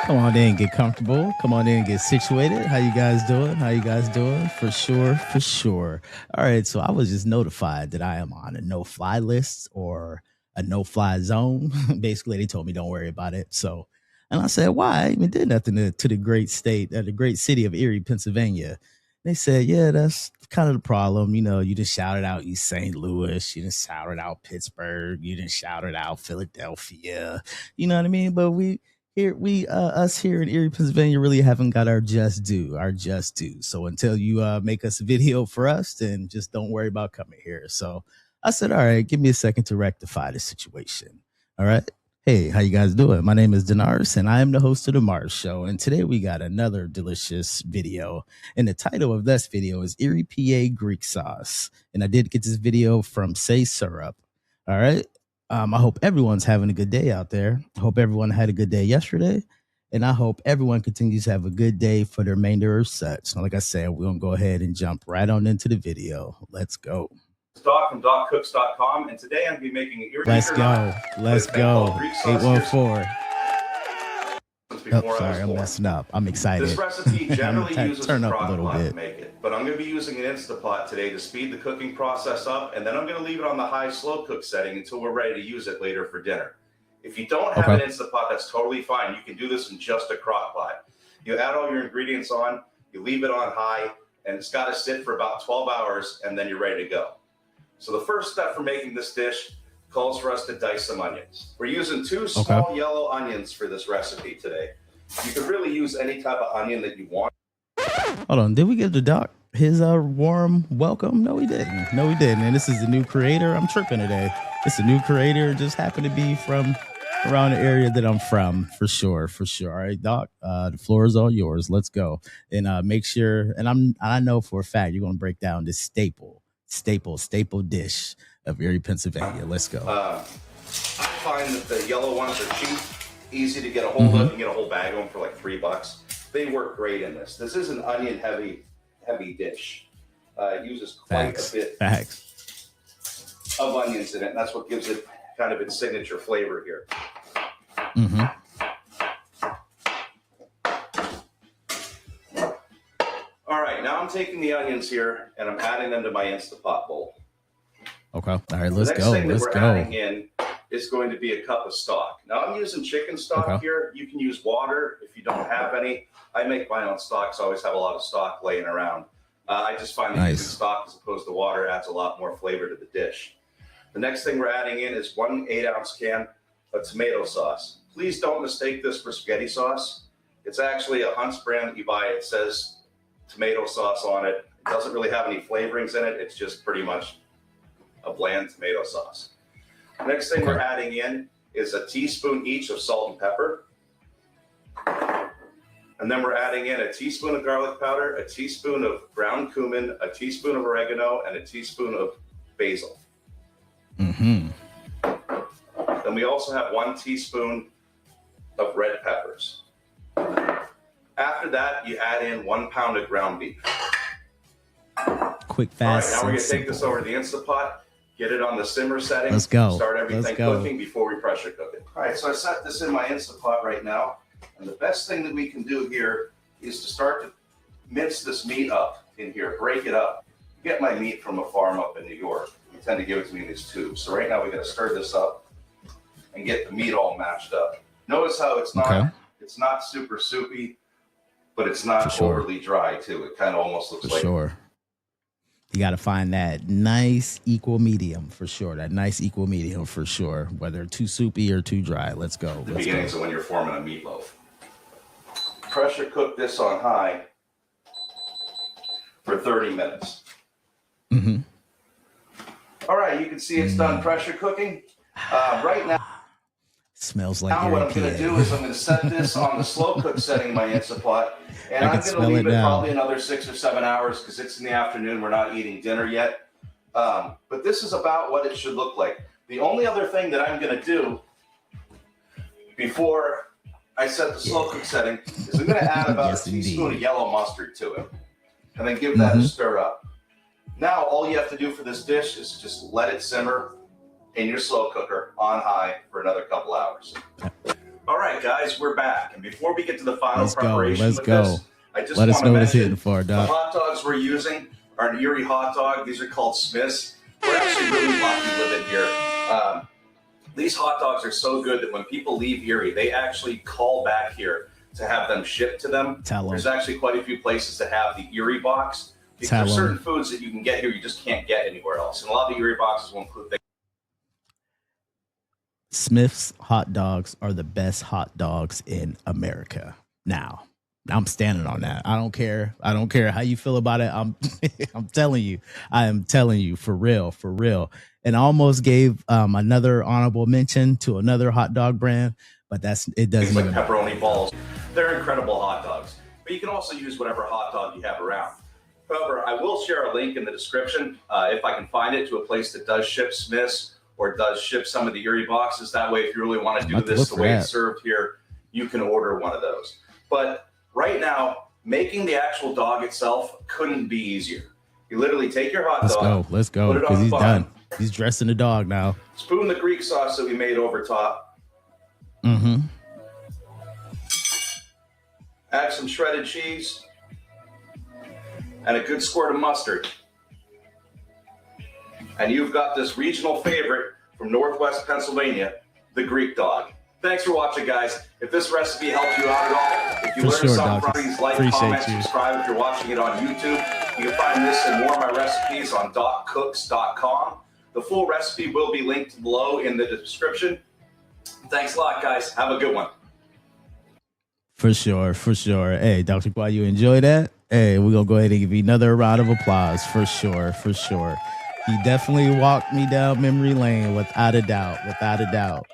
Come on in, get comfortable. Come on in, get situated. How you guys doing? How you guys doing? For sure, for sure. All right, so I was just notified that I am on a no-fly list or a no-fly zone. Basically, they told me don't worry about it. So, and I said, why? I even did nothing to the great state, the great city of Erie, Pennsylvania. They said, yeah, that's kind of the problem. You know, you just shouted out East St. Louis, you just shouted out Pittsburgh, you just shouted out Philadelphia. You know what I mean? But us here in Erie, Pennsylvania, really haven't got our just due, So until you make us a video for us, then just don't worry about coming here. So I said, all right, give me a second to rectify the situation. All right. Hey, how you guys doing? My name is Denarse, and I am the host of the Mars Show. And today we got another delicious video. And the title of this video is Erie PA Greek Sauce. And I did get this video from Say Syrup. All right. I hope everyone's having a good day out there. I hope everyone had a good day yesterday. And I hope everyone continues to have a good day for the remainder of such. Now, like I said, we're going to go ahead and jump right on into the video. Let's go. Doc from DocCooks.com, and today I'm going to be making an Erie. Let's go. Let's go. 814. Oh, sorry, I'm messing up. I'm excited. This recipe generally uses turn a up a crock little pot bit to make it, but I'm going to be using an Instapot today to speed the cooking process up, and then I'm going to leave it on the high slow cook setting until we're ready to use it later for dinner. If you don't have an Instapot, that's totally fine. You can do this in just a crock pot. You add all your ingredients on, you leave it on high, and it's got to sit for about 12 hours, and then you're ready to go. So the first step for making this dish calls for us to dice some onions. We're using two small yellow onions for this recipe today. You could really use any type of onion that you want. Hold on, did we give the doc his warm welcome? No, we didn't. No, we didn't. And this is the new creator. I'm tripping today. It's a new creator. Just happened to be from around the area that I'm from, for sure, for sure. All right, Doc, the floor is all yours. Let's go. And make sure, and I know for a fact you're going to break down this staple dish of Erie, Pennsylvania. Let's go. I find that the yellow ones are cheap, easy to get a hold of. You can get a whole bag of them for like $3. They work great in this. This is an onion heavy dish. It uses quite a bit of onions in it, and that's what gives it kind of its signature flavor here. All right, now I'm taking the onions here and I'm adding them to my Instapot bowl. Okay. All right, let's go. The next thing that we're adding in is going to be a cup of stock. Now I'm using chicken stock here. You can use water if you don't have any. I make my own stock, so I always have a lot of stock laying around. I just find that using stock as opposed to water adds a lot more flavor to the dish. The next thing we're adding in is 1 8-ounce can of tomato sauce. Please don't mistake this for spaghetti sauce. It's actually a Hunt's brand that you buy. It says tomato sauce on it. It doesn't really have any flavorings in it. It's just pretty much a bland tomato sauce. The next thing we're adding in is a teaspoon each of salt and pepper. And then we're adding in a teaspoon of garlic powder, a teaspoon of ground cumin, a teaspoon of oregano, and a teaspoon of basil. Then we also have 1 teaspoon of red peppers. After that, you add in 1 pound of ground beef. Quick, fast. All right, now we're going to take this over to the Instapot, get it on the simmer setting. Let's go. Start everything cooking before we pressure cook it. All right, so I set this in my Instapot right now. And the best thing that we can do here is to start to mince this meat up in here, break it up. I get my meat from a farm up in New York. They tend to give it to me in these tubes. So right now we got to stir this up and get the meat all mashed up. Notice how it's not super soupy, but it's not overly dry too. It kind of almost looks like. You got to find that nice equal medium for sure. Whether too soupy or too dry. Let's go. The beginnings of when you're forming a meatloaf. Pressure cook this on high for 30 minutes. All right, you can see it's done pressure cooking. Right now, smells like. Now what I'm going to do is I'm going to set this on the slow cook setting in my Instapot, and I'm going to leave it probably another 6 or 7 hours because it's in the afternoon. We're not eating dinner yet. But this is about what it should look like. The only other thing that I'm going to do before I set the slow cook setting is I'm going to add about a teaspoon of yellow mustard to it, and then give that a stir up. Now all you have to do for this dish is just let it simmer in your slow cooker on high for another couple hours. All right, guys, we're back. And before we get to the final preparation Let's go. this, I just Let us want know to what it's hitting mention for, the Doc. hot dogs we're using are an Erie hot dog. These are called Smiths. We're actually really lucky living here. These hot dogs are so good that when people leave Erie, they actually call back here to have them shipped to them. There's actually quite a few places that have the Erie box. Because there's certain foods that you can get here you just can't get anywhere else. And a lot of the Erie boxes will include things. Smith's hot dogs are the best hot dogs in America. Now, I'm standing on that. I don't care. I don't care how you feel about it. I'm telling you. I am telling you for real, for real. And I almost gave another honorable mention to another hot dog brand, but it doesn't like pepperoni balls. They're incredible hot dogs. But you can also use whatever hot dog you have around. However, I will share a link in the description if I can find it to a place that does ship Smiths or does ship some of the Erie boxes. That way, if you really want to do this the way it's served here, you can order one of those. But right now, making the actual dog itself couldn't be easier. You literally take your hot dog. Let's go, because he's done. He's dressing the dog now. Spoon the Greek sauce that we made over top. Mm-hmm. Add some shredded cheese and a good squirt of mustard. And you've got this regional favorite from Northwest Pennsylvania, the Greek dog. Thanks for watching, guys. If this recipe helped you out at all, if you learned something from these, like, comment, subscribe if you're watching it on YouTube. You can find this and more of my recipes on doccooks.com. The full recipe will be linked below in the description. Thanks a lot, guys. Have a good one. For sure, for sure. Hey, Dr. Kwa, you enjoy that? Hey, we're going to go ahead and give you another round of applause. For sure, for sure. He definitely walked me down memory lane without a doubt, without a doubt.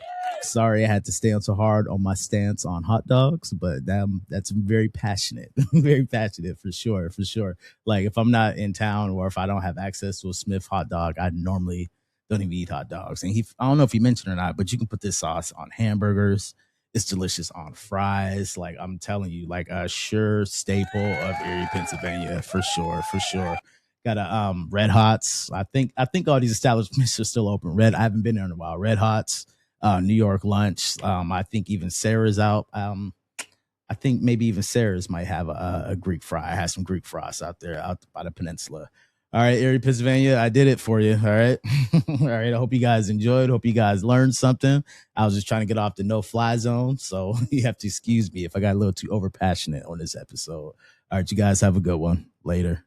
Sorry I had to stand so hard on my stance on hot dogs, but that's very passionate, very passionate for sure, for sure. Like if I'm not in town or if I don't have access to a Smith hot dog, I normally don't even eat hot dogs. And I don't know if he mentioned or not, but you can put this sauce on hamburgers. It's delicious on fries. Like I'm telling you, like a sure staple of Erie, Pennsylvania, for sure, for sure. Got a Red Hots. I think all these establishments are still open. I haven't been there in a while. Red Hots. New York Lunch. I think even Sarah's out. I think maybe even Sarah's might have a Greek fry. I had some Greek fries out there out by the peninsula. All right, Erie, Pennsylvania, I did it for you. All right. All right. I hope you guys enjoyed. Hope you guys learned something. I was just trying to get off the no-fly zone. So you have to excuse me if I got a little too overpassionate on this episode. All right, you guys have a good one. Later.